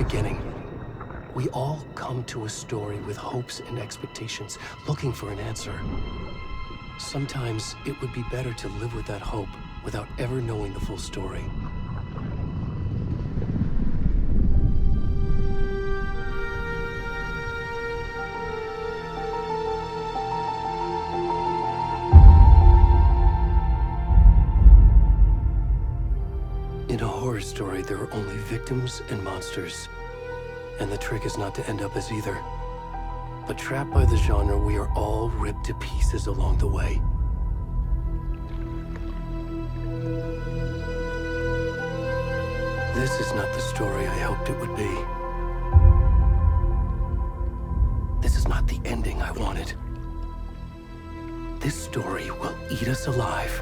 beginning. We all come to a story with hopes and expectations, looking for an answer. Sometimes it would be better to live with that hope without ever knowing the full story. In a horror story, there are only victims and monsters. And the trick is not to end up as either. But trapped by the genre, we are all ripped to pieces along the way. This is not the story I hoped it would be. This is not the ending I wanted. This story will eat us alive.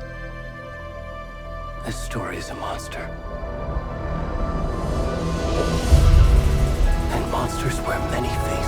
This story is a monster. And monsters wear many faces.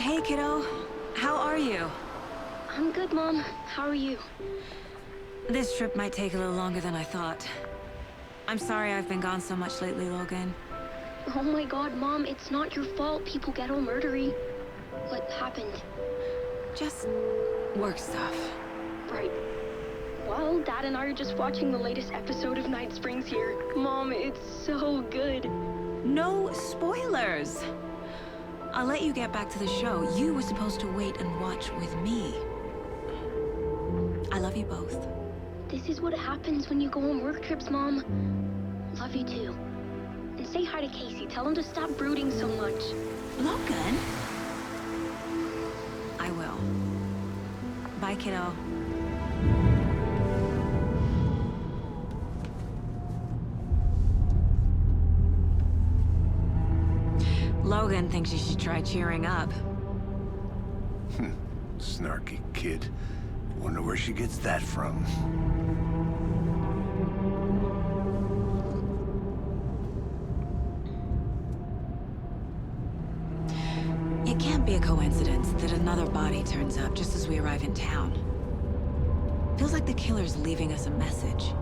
Hey, kiddo. How are you? I'm good, Mom. How are you? This trip might take a little longer than I thought. I'm sorry I've been gone so much lately, Logan. Oh my god, Mom, it's not your fault people get all murdery. What happened? Just work stuff. Right. Well, Dad and I are just watching the latest episode of Night Springs here. Mom, it's so good. No spoilers! I'll let you get back to the show. You were supposed to wait and watch with me. I love you both. This is what happens when you go on work trips, Mom. Love you too. And say hi to Casey. Tell him to stop brooding so much. Logan? I will. Bye, kiddo. Logan thinks you should try cheering up. Snarky kid. Wonder where she gets that from. It can't be a coincidence that another body turns up just as we arrive in town. Feels like the killer's leaving us a message.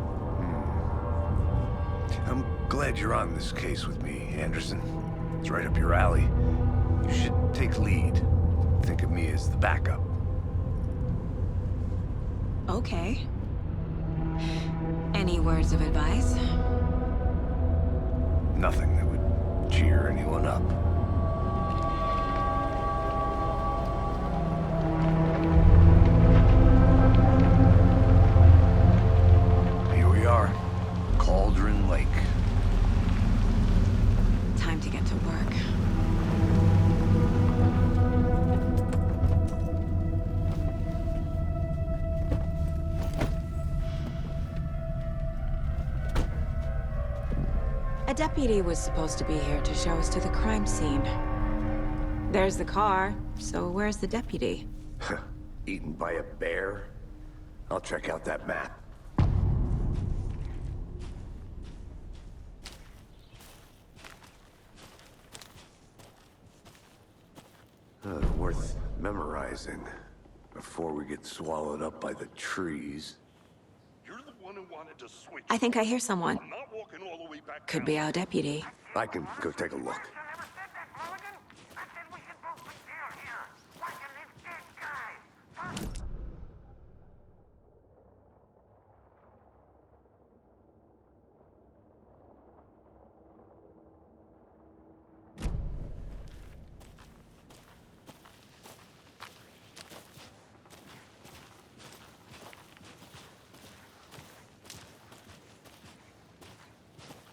I'm glad you're on this case with me, Anderson. It's right up your alley. You should take lead. Think of me as the backup. Okay. Any words of advice? Nothing that would cheer anyone up. Here we are. Cauldron Lake. Time to get to work. A deputy was supposed to be here to show us to the crime scene. There's the car, so where's the deputy? Eaten by a bear? I'll check out that map. Worth memorizing before we get swallowed up by the trees. You're the one who wanted to switch. I think I hear someone. I'm not walking all the way back Could down. be our deputy. I can go take a look.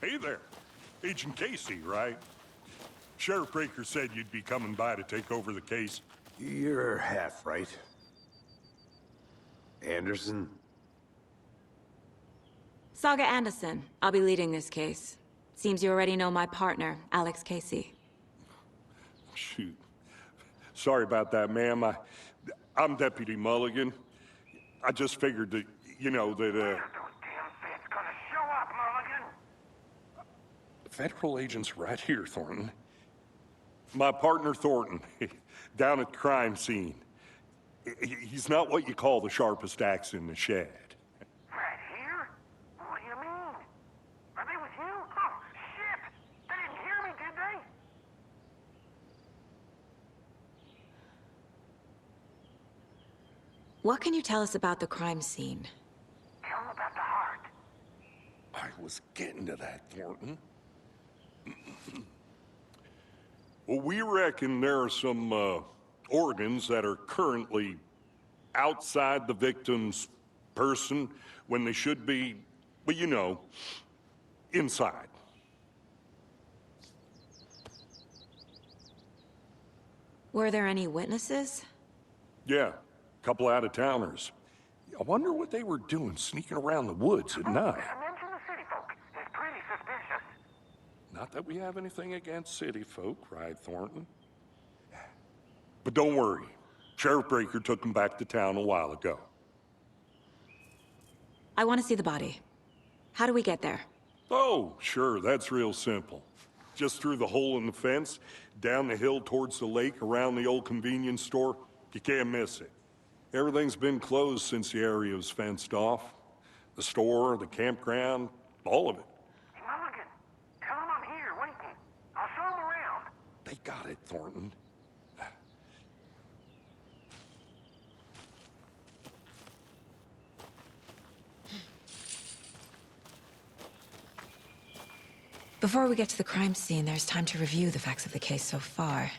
Hey there. Agent Casey, right? Sheriff Breaker said you'd be coming by to take over the case. You're half right. Anderson? Saga Anderson. I'll be leading this case. Seems you already know my partner, Alex Casey. Shoot. Sorry about that, ma'am. I'm Deputy Mulligan. I just figured that, Federal agent's right here, Thornton. My partner, Thornton, down at the crime scene. He's not what you call the sharpest axe in the shed. Right here? What do you mean? Are they with you? Oh, shit! They didn't hear me, did they? What can you tell us about the crime scene? Tell them about the heart. I was getting to that, Thornton. Well, we reckon there are some organs that are currently outside the victim's person when they should be, well, inside. Were there any witnesses? Yeah, a couple out-of-towners. I wonder what they were doing sneaking around the woods at night. Mention the city folk. It's pretty suspicious. Not that we have anything against city folk, right, Thornton? But don't worry. Sheriff Breaker took him back to town a while ago. I want to see the body. How do we get there? Oh, sure, that's real simple. just through the hole in the fence, down the hill towards the lake, around the old convenience store. You can't miss it. Everything's been closed since the area was fenced off. The store, the campground, all of it. Hey, Mulligan, tell him I'm here, waiting. I'll show him around. They got it, Thornton. Before we get to the crime scene, there's time to review the facts of the case so far.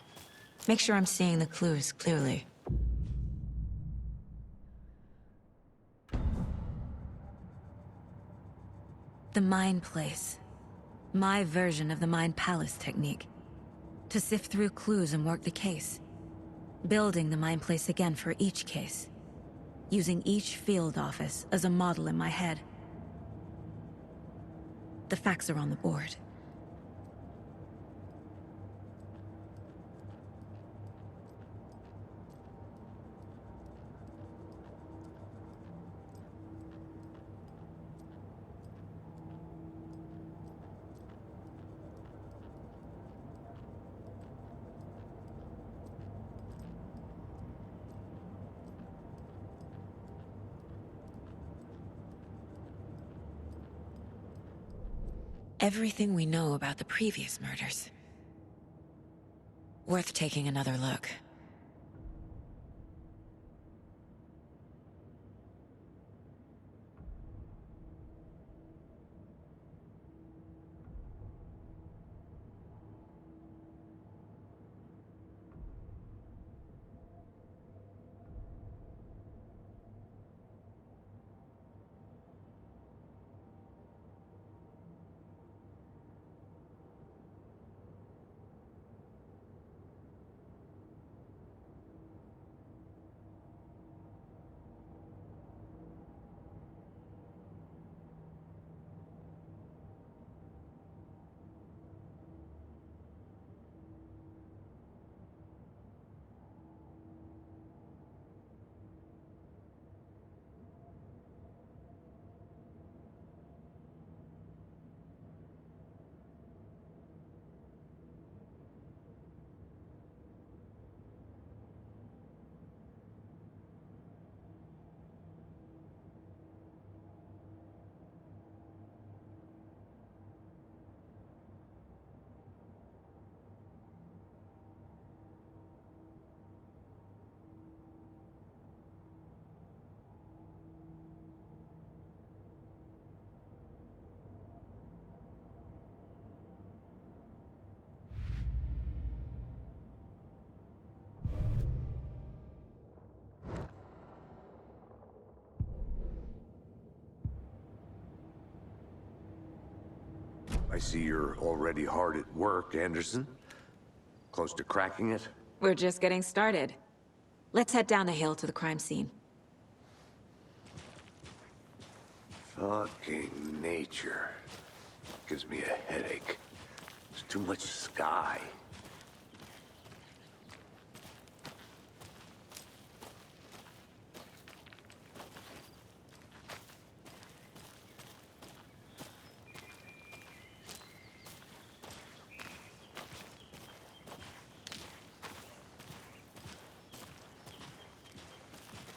Make sure I'm seeing the clues clearly. The Mind Place. My version of the Mind Palace technique. To sift through clues and work the case. Building the Mind Place again for each case. Using each field office as a model in my head. The facts are on the board. Everything we know about the previous murders. Worth taking another look. I see you're already hard at work, Anderson. Close to cracking it? We're just getting started. Let's head down the hill to the crime scene. Fucking nature. Gives me a headache. There's too much sky.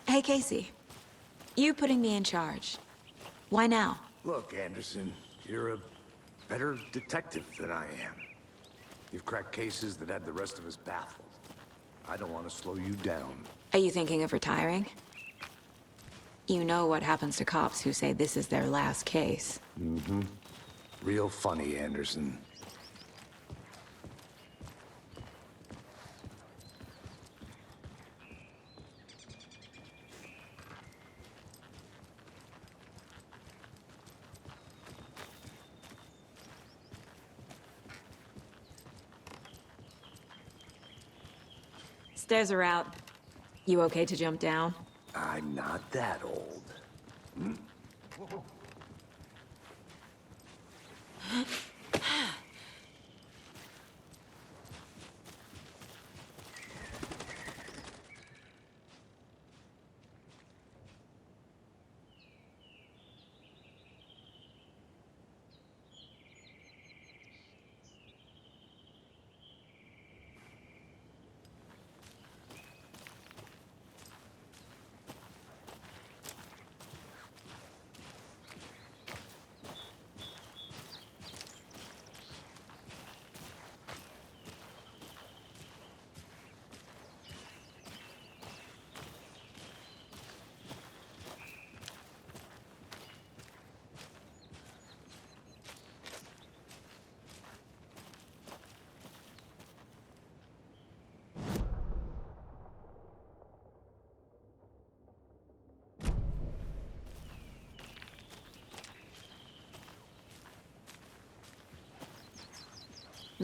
Hey, Casey. You putting me in charge. Why now? Look, Anderson, you're a better detective than I am. You've cracked cases that had the rest of us baffled. I don't want to slow you down. Are you thinking of retiring? You know what happens to cops who say this is their last case. Mm-hmm. Real funny, Anderson. Stairs are out. You okay to jump down? I'm not that old.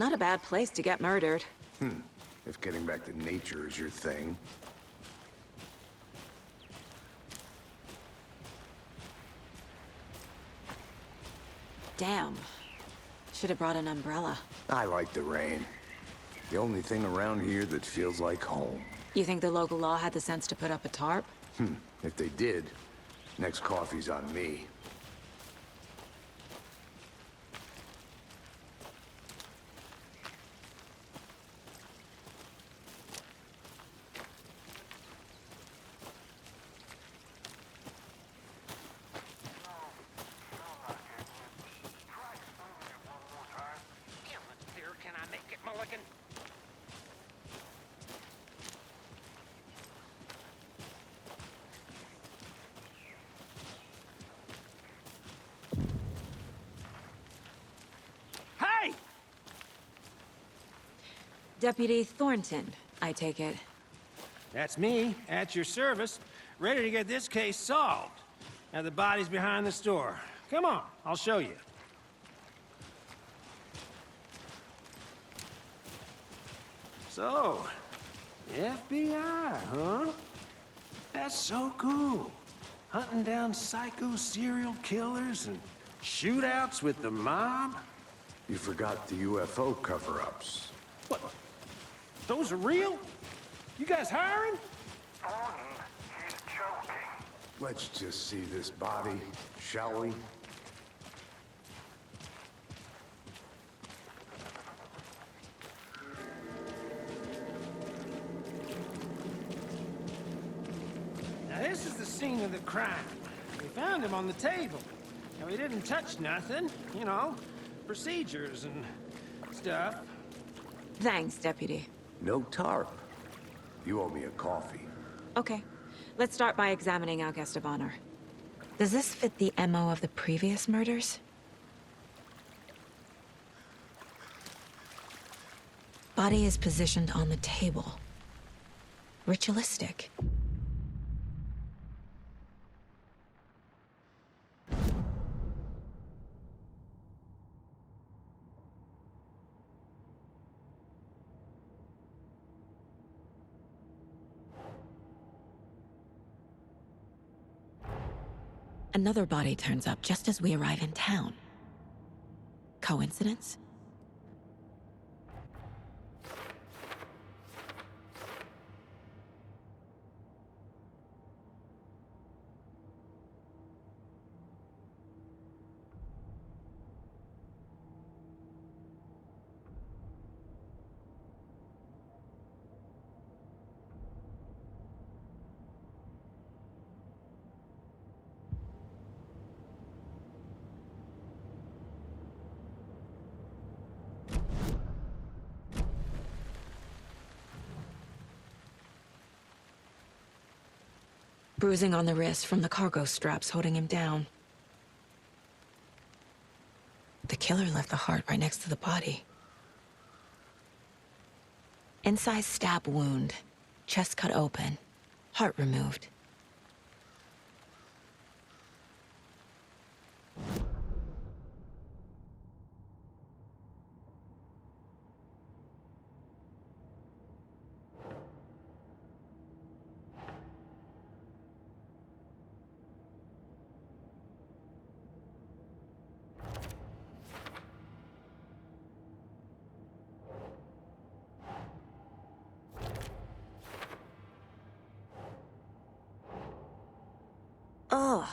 Not a bad place to get murdered. If getting back to nature is your thing. Damn. Should have brought an umbrella. I like the rain. The only thing around here that feels like home. You think the local law had the sense to put up a tarp? If they did, next coffee's on me. Can I make it, Mulligan? Hey! Deputy Thornton, I take it. That's me, at your service, ready to get this case solved. Now the body's behind the store. Come on, I'll show you. So, FBI, huh? That's so cool. Hunting down psycho serial killers and shootouts with the mob. You forgot the UFO cover-ups. What? Those are real? You guys hiring? Thornton, he's joking. Let's just see this body, shall we? Now this is the scene of the crime. We found him on the table. Now he didn't touch nothing, you know, procedures and stuff. Thanks, Deputy. No tarp. You owe me a coffee. Okay. Let's start by examining our guest of honor. Does this fit the MO of the previous murders? Body is positioned on the table. Ritualistic. Another body turns up just as we arrive in town. Coincidence? Bruising on the wrist from the cargo straps holding him down. The killer left the heart right next to the body. Incised stab wound, chest cut open, heart removed. Ugh.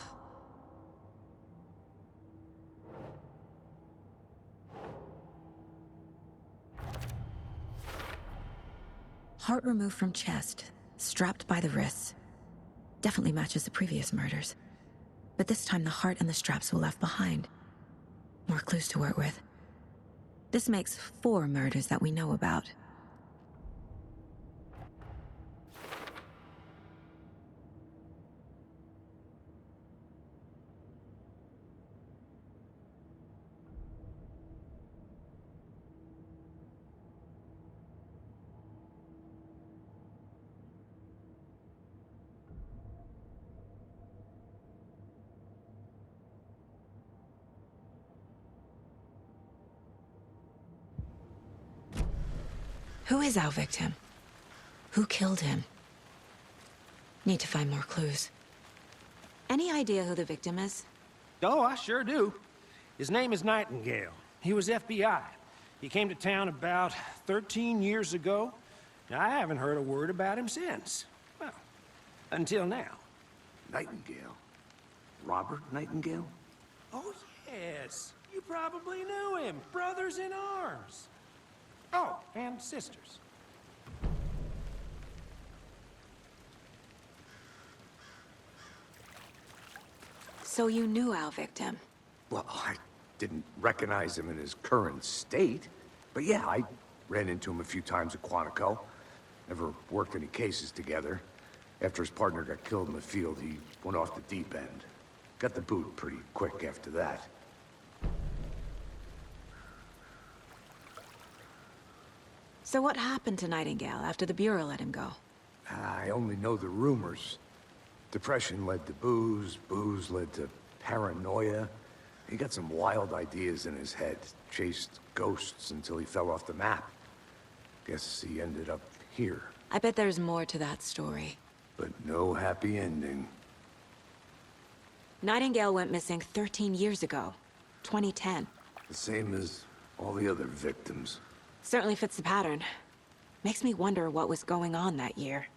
Heart removed from chest, strapped by the wrists. Definitely matches the previous murders. But this time the heart and the straps were left behind. More clues to work with. This makes 4 murders that we know about. Who is our victim? Who killed him? Need to find more clues. Any idea who the victim is? Oh, I sure do. His name is Nightingale. He was FBI. He came to town about 13 years ago. Now, I haven't heard a word about him since. Well, until now. Nightingale? Robert Nightingale? Oh, yes. You probably knew him. Brothers in arms. Oh, and sisters. So you knew our victim? Well, I didn't recognize him in his current state. But yeah, I ran into him a few times at Quantico. Never worked any cases together. After his partner got killed in the field, he went off the deep end. Got the boot pretty quick after that. So what happened to Nightingale after the Bureau let him go? I only know the rumors. Depression led to booze, booze led to paranoia. He got some wild ideas in his head, chased ghosts until he fell off the map. Guess he ended up here, I bet there's more to that story. but no happy ending. Nightingale went missing 13 years ago. 2010. The same as all the other victims. Certainly fits the pattern. Makes me wonder what was going on that year.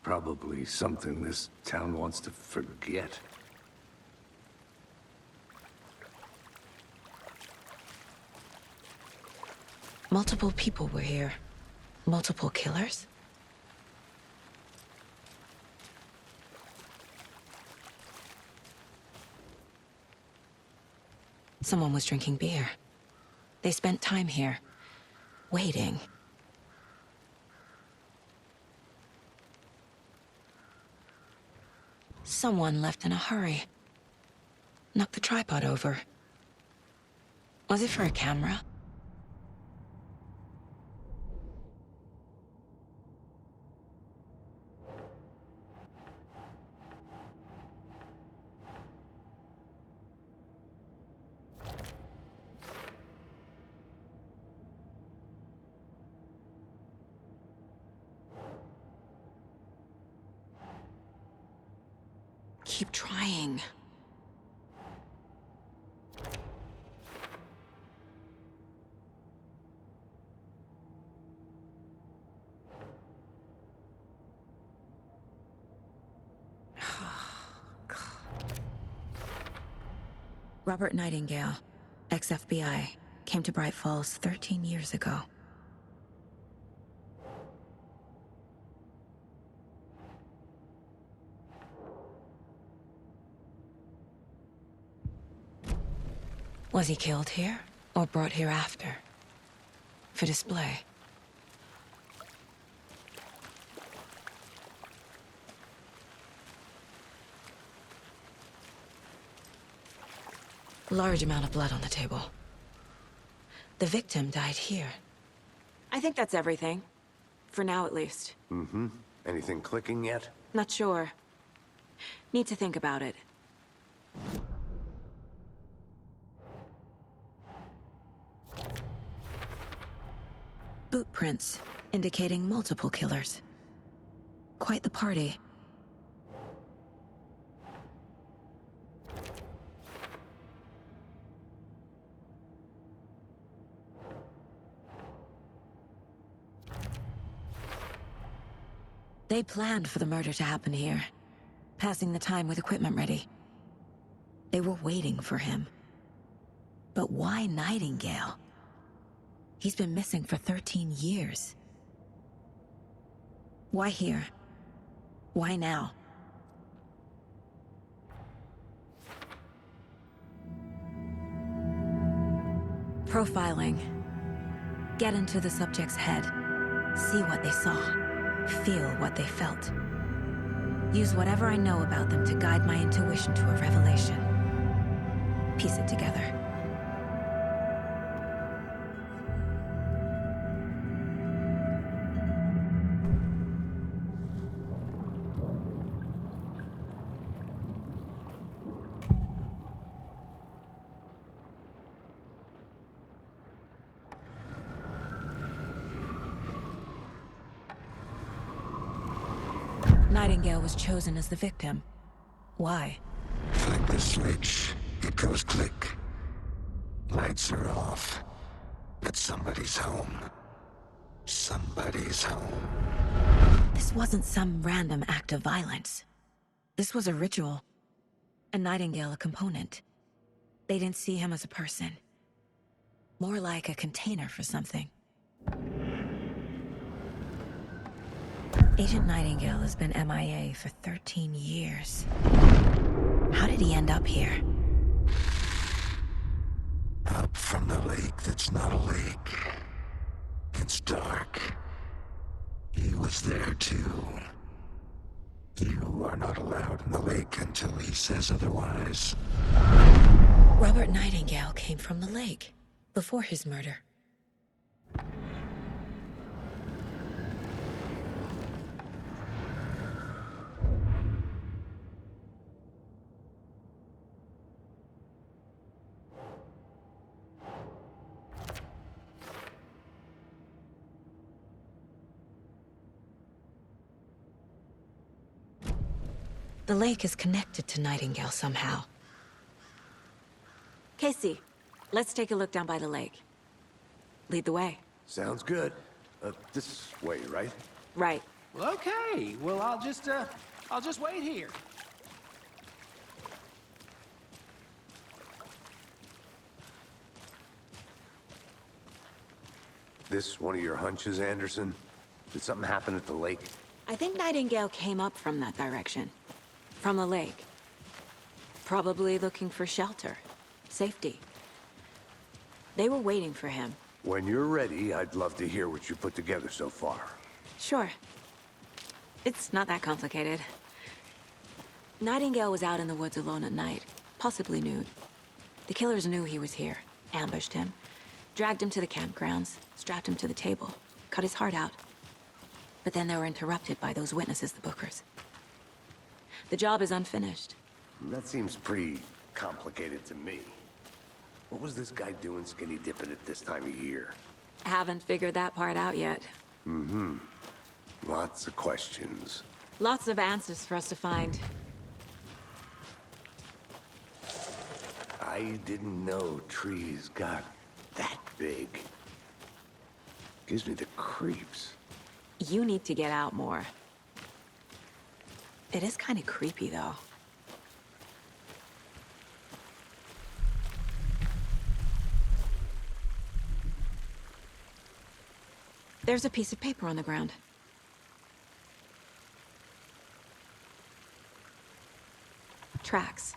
Probably something this town wants to forget. Multiple people were here. Multiple killers? Someone was drinking beer. They spent time here, waiting. Someone left in a hurry. Knocked the tripod over. Was it for a camera? Keep trying. Robert Nightingale, ex-FBI, came to Bright Falls 13 years ago. Was he killed here, or brought here after? For display? Large amount of blood on the table. The victim died here. I think that's everything. For now, at least. Mm-hmm. Anything clicking yet? Not sure. Need to think about it. Boot prints, indicating multiple killers. Quite the party. They planned for the murder to happen here, passing the time with equipment ready. They were waiting for him. But why Nightingale? He's been missing for 13 years. Why here? Why now? Profiling. Get into the subject's head. See what they saw. Feel what they felt. Use whatever I know about them to guide my intuition to a revelation. Piece it together. Nightingale was chosen as the victim. Why? Flick the switch, it goes click. Lights are off. But somebody's home. Somebody's home. This wasn't some random act of violence. This was a ritual. And Nightingale a component. They didn't see him as a person. More like a container for something. Agent Nightingale has been MIA for 13 years. How did he end up here? Up from the lake that's not a lake. It's dark. He was there too. You are not allowed in the lake until he says otherwise. Robert Nightingale came from the lake, before his murder. The lake is connected to Nightingale somehow. Casey, let's take a look down by the lake. Lead the way. Sounds good. This way, right? Right. Okay, well, I'll just wait here. This one of your hunches, Anderson? Did something happen at the lake? I think Nightingale came up from that direction. From the lake. Probably looking for shelter. Safety. They were waiting for him. When you're ready, I'd love to hear what you put together so far. Sure. It's not that complicated. Nightingale was out in the woods alone at night, possibly nude. The killers knew he was here, ambushed him, dragged him to the campgrounds, strapped him to the table, cut his heart out. But then they were interrupted by those witnesses, the Bookers. The job is unfinished. That seems pretty complicated to me. What was this guy doing skinny dipping at this time of year? Haven't figured that part out yet. Lots of questions. Lots of answers for us to find. I didn't know trees got that big. Gives me the creeps. You need to get out more. It is kind of creepy, though. There's a piece of paper on the ground. Tracks.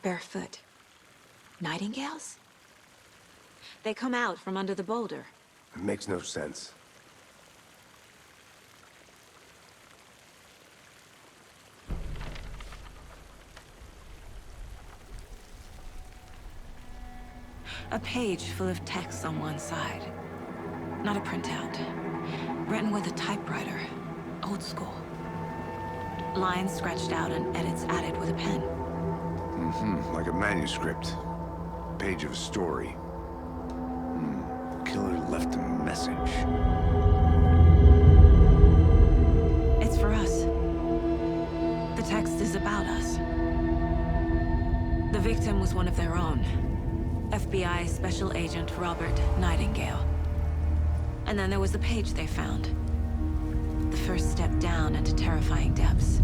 Barefoot. Nightingales? They come out from under the boulder. It makes no sense. A page full of text on one side. Not a printout. Written with a typewriter. Old school. Lines scratched out and edits added with a pen. Like a manuscript. Page of a story. Killer left a message. It's for us. The text is about us. The victim was one of their own. FBI Special Agent Robert Nightingale. And then there was the page they found. The first step down into terrifying depths.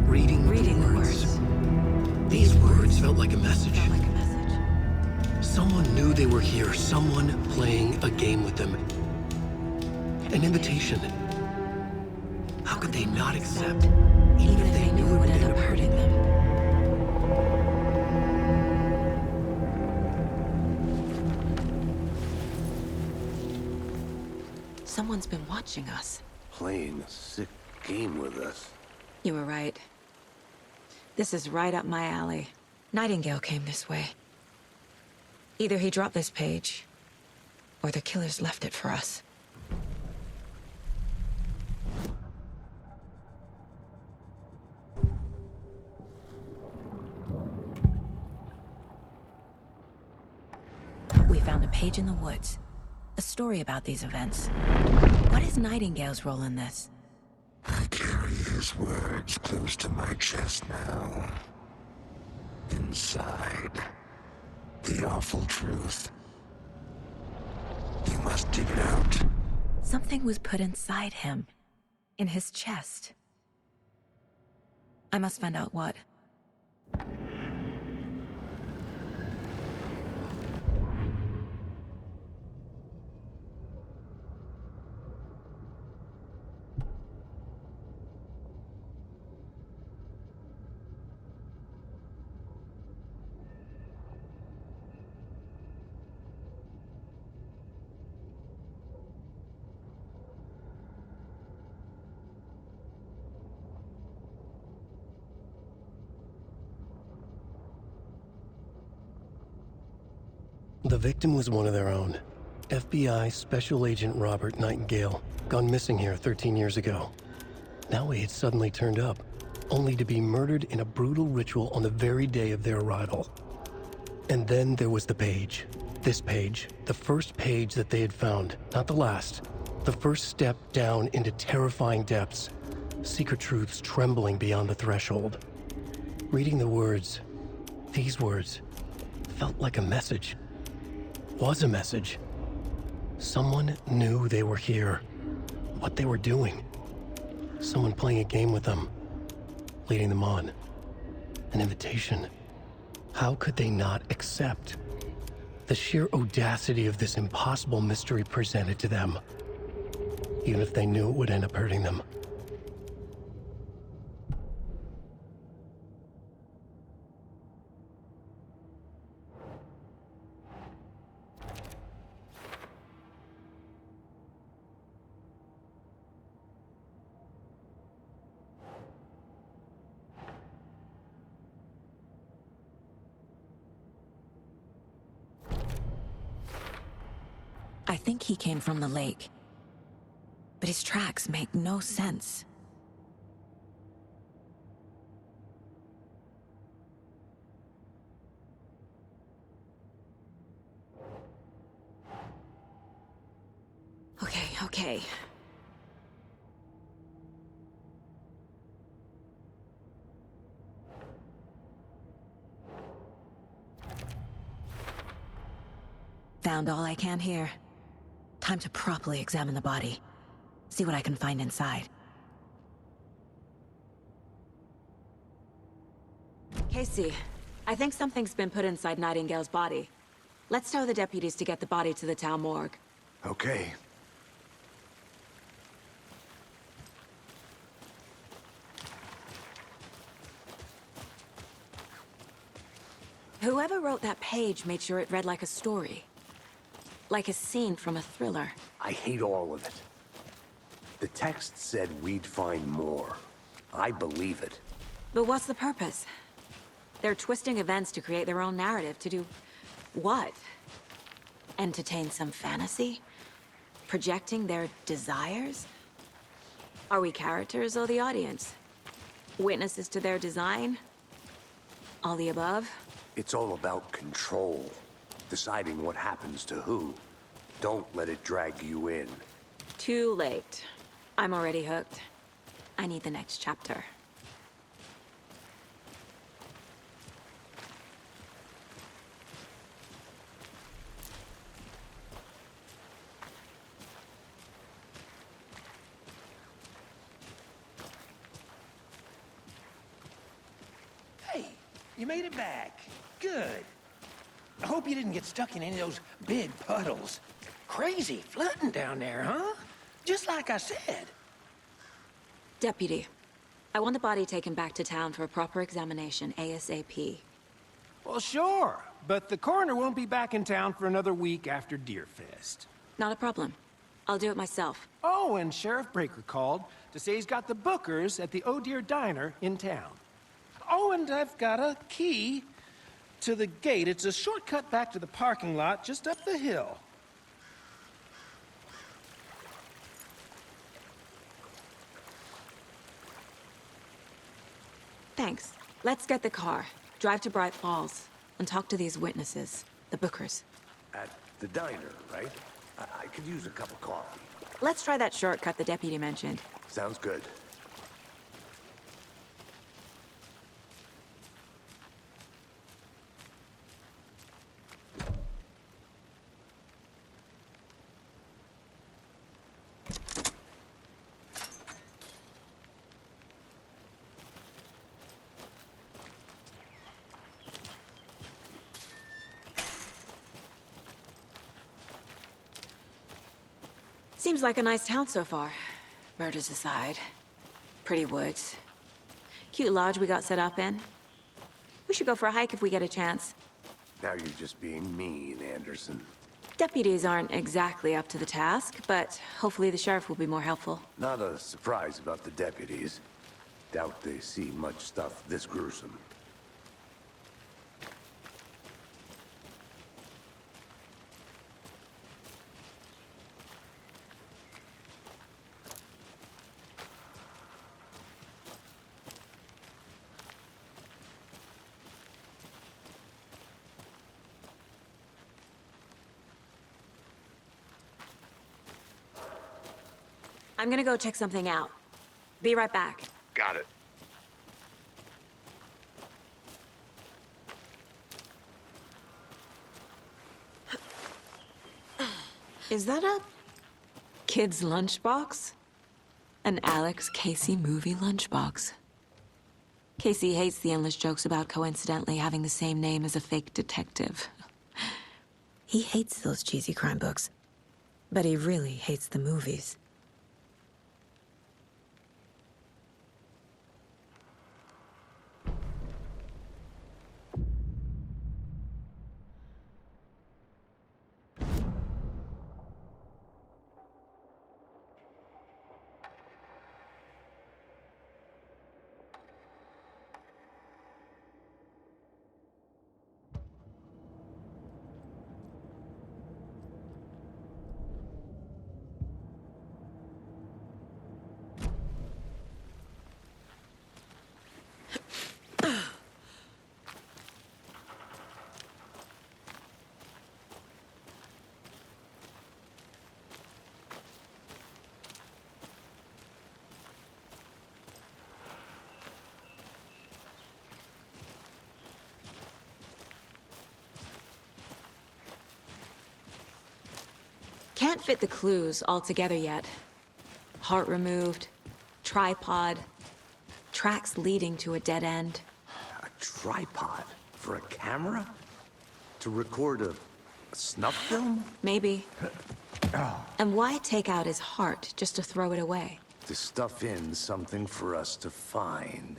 Reading the the words. These words felt like a message. Felt like a message. Someone knew they were here, someone playing a game with them. An invitation. How could they not accept, Even if they knew it would end up hurting them. Someone's been watching us. Playing a sick game with us. You were right. This is right up my alley. Nightingale came this way. Either he dropped this page, or the killers left it for us. We found a page in the woods. A story about these events. What is Nightingale's role in this? I can't those words close to my chest now. Inside, the awful truth. You must dig it out. Something was put inside him. In his chest. I must find out what. The victim was one of their own. FBI Special Agent Robert Nightingale, gone missing here 13 years ago. Now he had suddenly turned up, only to be murdered in a brutal ritual on the very day of their arrival. And then there was the page. This page, the first page that they had found, not the last. The first step down into terrifying depths. Secret truths trembling beyond the threshold. Reading the words, these words, felt like a message. Was a message. Someone knew they were here, what they were doing. Someone playing a game with them, leading them on. An invitation. How could they not accept? The sheer audacity of this impossible mystery presented to them, even if they knew it would end up hurting them. I think he came from the lake. But his tracks make no sense. Okay. Found all I can here. Time to properly examine the body. See what I can find inside. Casey, I think something's been put inside Nightingale's body. Let's tell the deputies to get the body to the town morgue. Okay. Whoever wrote that page made sure it read like a story. Like a scene from a thriller. I hate all of it. The text said we'd find more. I believe it. But what's the purpose? They're twisting events to create their own narrative to do... what? Entertain some fantasy? Projecting their desires? Are we characters or the audience? Witnesses to their design? All the above? It's all about control. Deciding what happens to who. Don't let it drag you in. Too late. I'm already hooked. I need the next chapter. Hey, you made it back. Good. I hope you didn't get stuck in any of those big puddles. Crazy flooding down there, huh? Just like I said. Deputy, I want the body taken back to town for a proper examination, ASAP. Well, sure. But the coroner won't be back in town for another week after Deerfest. Not a problem. I'll do it myself. Oh, and Sheriff Breaker called to say he's got the Bookers at the Oh Dear Diner in town. Oh, and I've got a key to the gate. It's a shortcut back to the parking lot just up the hill. Thanks. Let's get the car, drive to Bright Falls, and talk to these witnesses, the Bookers. At the diner, right? I could use a cup of coffee. Let's try that shortcut the deputy mentioned. Sounds good. Seems like a nice town so far. Murders aside. Pretty woods. Cute lodge we got set up in. We should go for a hike if we get a chance. Now you're just being mean, Anderson. Deputies aren't exactly up to the task, but hopefully the sheriff will be more helpful. Not a surprise about the deputies. Doubt they see much stuff this gruesome. I'm gonna go check something out. Be right back. Got it. Is that a kid's lunchbox? An Alex Casey movie lunchbox. Casey hates the endless jokes about coincidentally having the same name as a fake detective. He hates those cheesy crime books, but he really hates the movies. Can't fit the clues all together yet. Heart removed, tripod, tracks leading to a dead end. A tripod? For a camera? To record a snuff film? Maybe. And why take out his heart just to throw it away? To stuff in something for us to find.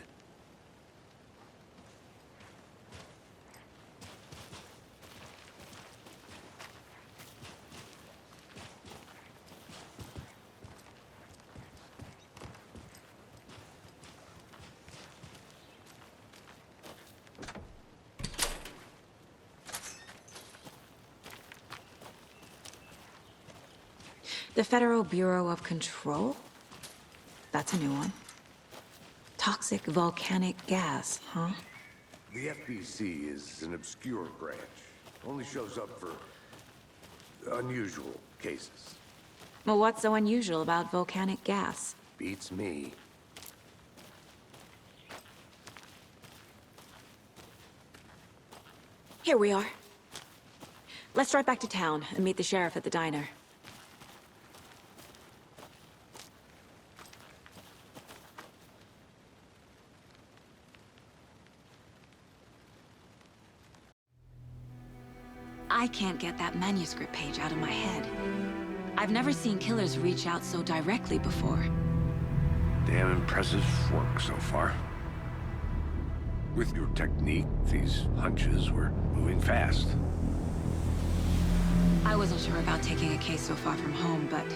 The Federal Bureau of Control? That's a new one. Toxic volcanic gas, huh? The FBC is an obscure branch. Only shows up for unusual cases. Well, what's so unusual about volcanic gas? Beats me. Here we are. Let's drive back to town and meet the sheriff at the diner. I can't get that manuscript page out of my head. I've never seen killers reach out so directly before. Damn impressive work so far. With your technique, these hunches were moving fast. I wasn't sure about taking a case so far from home, but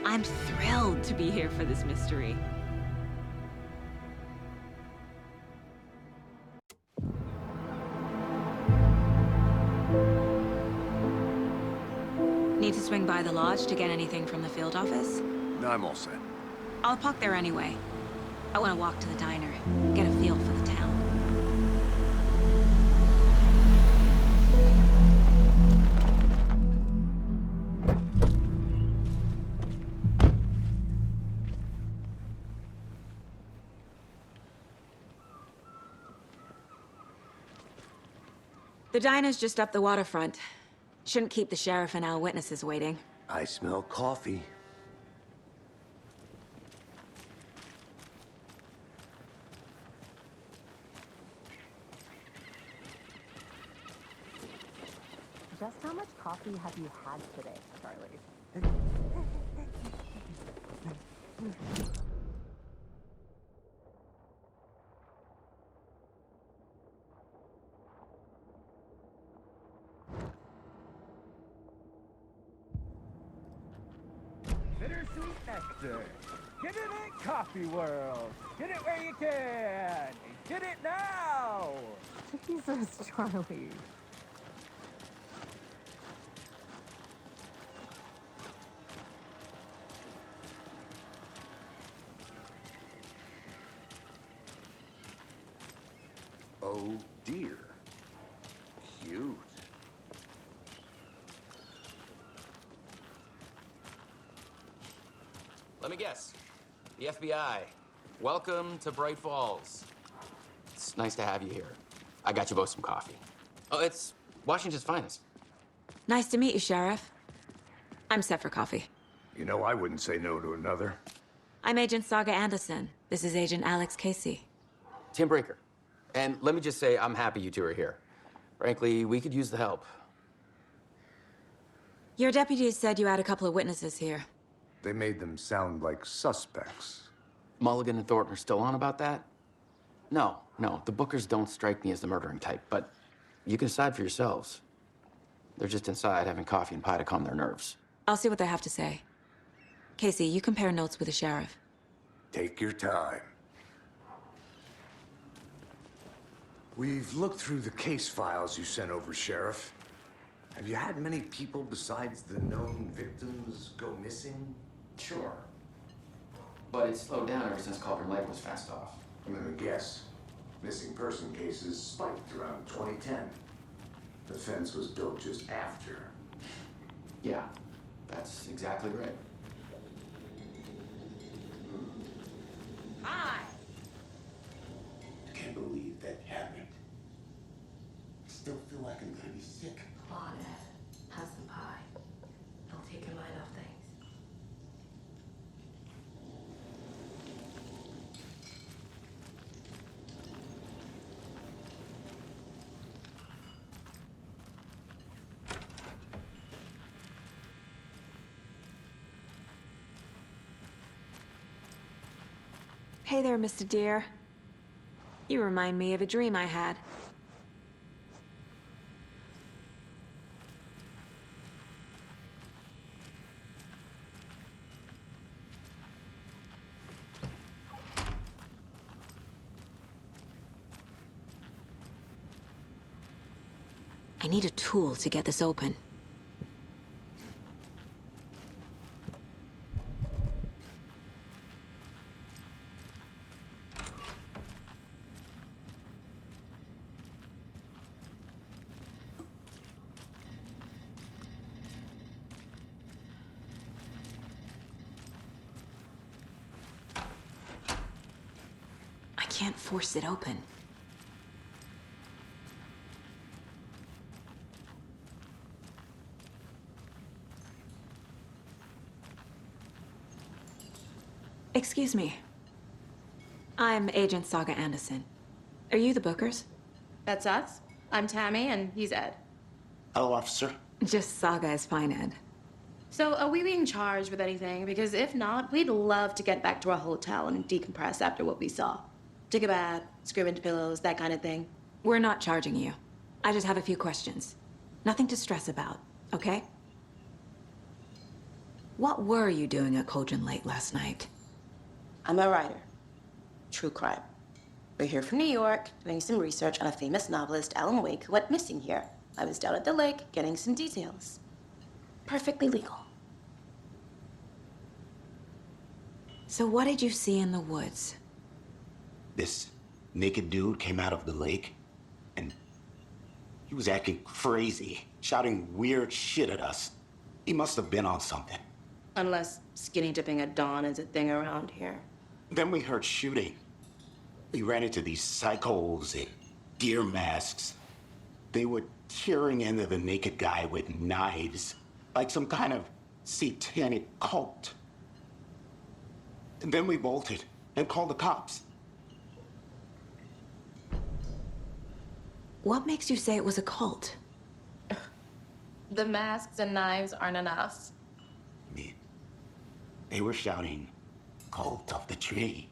I'm thrilled to be here for this mystery. Need to swing by the lodge to get anything from the field office? I'm all set. I'll park there anyway. I want to walk to the diner, get a feel for the town. The diner's just up the waterfront. Shouldn't keep the sheriff and our witnesses waiting. I smell coffee. Just how much coffee have you had today, Charlie? Bittersweet nectar. Get it in Coffee World. Get it where you can. Get it now. Jesus, Charlie. Oh dear. Cute. Let me guess. The FBI. Welcome to Bright Falls. It's nice to have you here. I got you both some coffee. Oh, it's Washington's finest. Nice to meet you, Sheriff. I'm set for coffee. You know, I wouldn't say no to another. I'm Agent Saga Anderson. This is Agent Alex Casey. Tim Brinker. And let me just say, I'm happy you two are here. Frankly, we could use the help. Your deputies said you had a couple of witnesses here. They made them sound like suspects. Mulligan and Thornton are still on about that? No, the Bookers don't strike me as the murdering type, but you can decide for yourselves. They're just inside having coffee and pie to calm their nerves. I'll see what they have to say. Casey, you compare notes with the sheriff. Take your time. We've looked through the case files you sent over, Sheriff. Have you had many people besides the known victims go missing? Sure. But it's slowed down ever since Cauldron Lake was fenced off. Let me guess. Missing person cases spiked around 2010. The fence was built just after. Yeah, that's exactly right. Hi! I can't believe that happened. I still feel like I'm gonna be sick. Come on, Ed. Have some pie. It'll take your mind off things. Hey there, Mr. Deer. You remind me of a dream I had. I need a tool to get this open. I can't force it open. Excuse me. I'm Agent Saga Anderson. Are you the Bookers? That's us. I'm Tammy, and he's Ed. Hello, officer. Just Saga is fine, Ed. So, are we being charged with anything? Because if not, we'd love to get back to our hotel and decompress after what we saw. Take a bath, scream into pillows, that kind of thing. We're not charging you. I just have a few questions. Nothing to stress about, okay? What were you doing at Cauldron Lake last night? I'm a writer. True crime. We're here from New York, doing some research on a famous novelist, Alan Wake, who went missing here. I was down at the lake, getting some details. Perfectly legal. So what did you see in the woods? This naked dude came out of the lake, and he was acting crazy, shouting weird shit at us. He must have been on something. Unless skinny dipping at dawn is a thing around here. Then we heard shooting. We ran into these psychos in deer masks. They were tearing into the naked guy with knives, like some kind of satanic cult. And then we bolted and called the cops. What makes you say it was a cult? The masks and knives aren't enough. They were shouting, Cult of the tree.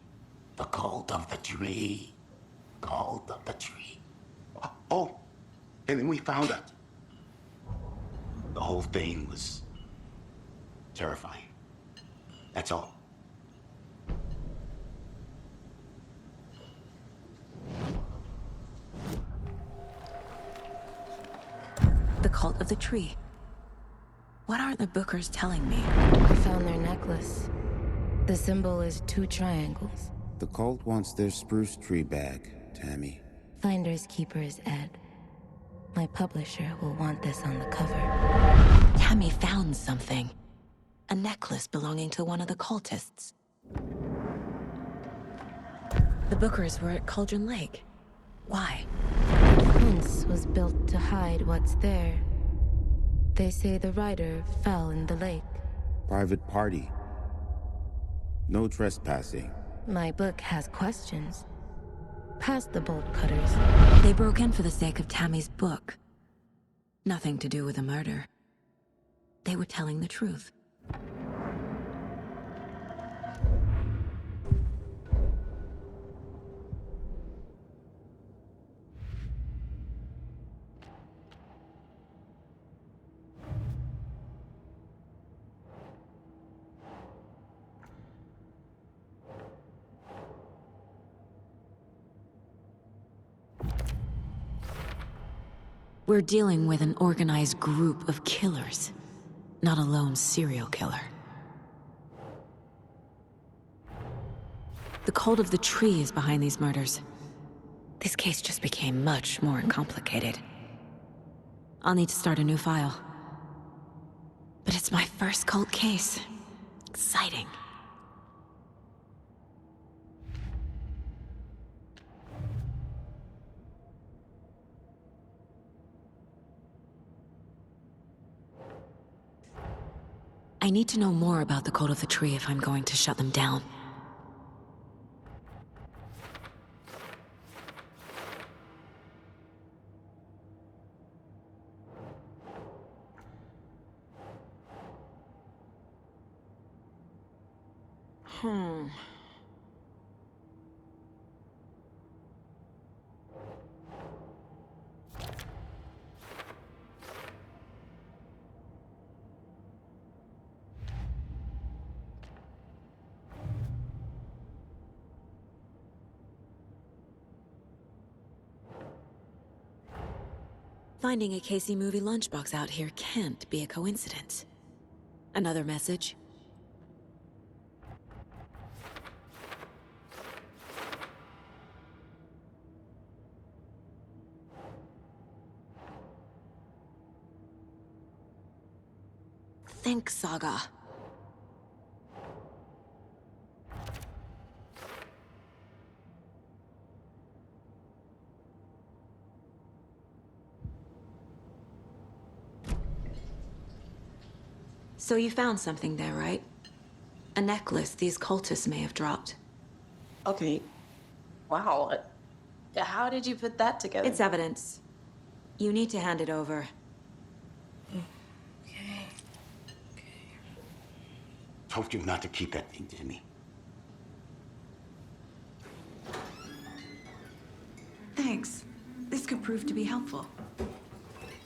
The cult of the tree. Cult of the tree. Oh, and then we found it. The whole thing was terrifying. That's all. The cult of the tree. What are the Bookers telling me? I found their necklace. The symbol is 2 triangles. The cult wants their spruce tree back, Tammy. Finders keepers, Ed. My publisher will want this on the cover. Tammy found something. A necklace belonging to one of the cultists. The Bookers were at Cauldron Lake. Why? The fence was built to hide what's there. They say the rider fell in the lake. Private party. No trespassing. My book has questions. Past the bolt cutters. They broke in for the sake of Tammy's book. Nothing to do with a murder. They were telling the truth. We're dealing with an organized group of killers, not a lone serial killer. The cult of the tree is behind these murders. This case just became much more complicated. I'll need to start a new file. But it's my first cult case. Exciting. I need to know more about the cult of the tree if I'm going to shut them down. Finding a Casey movie lunchbox out here can't be a coincidence. Another message? Think, Saga. So you found something there, right? A necklace these cultists may have dropped. Okay. Wow. How did you put that together? It's evidence. You need to hand it over. Told you not to keep that thing to me. Thanks. This could prove to be helpful.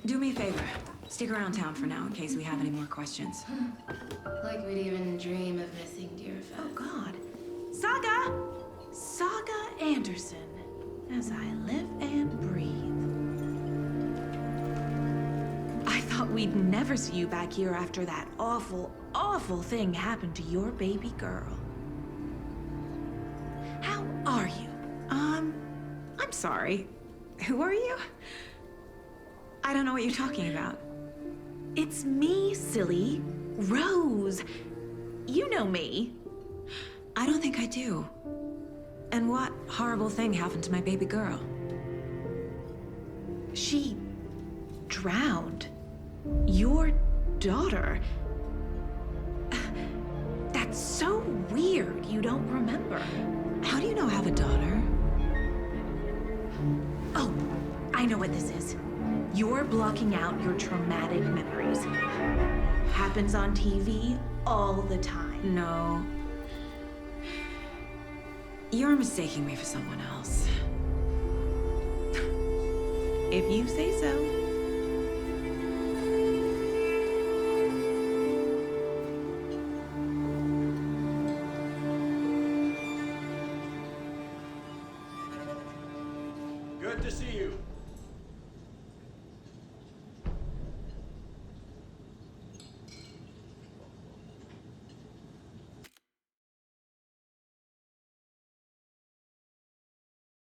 Do me a favor. Stick around town for now in case we have any more questions. Like we'd even dream of missing dear Fez. Oh, God. Saga! Saga Anderson. As I live and breathe. I thought we'd never see you back here after that awful, awful thing happened to your baby girl. How are you? I'm sorry. Who are you? I don't know what you're talking about. It's me, silly. Rose. You know me. I don't think I do. And what horrible thing happened to my baby girl? She drowned. Your daughter. That's so weird you don't remember. How do you know I have a daughter? Oh, I know what this is. You're blocking out your traumatic memories. Happens on TV all the time. No. You're mistaking me for someone else. If you say so. Good to see you.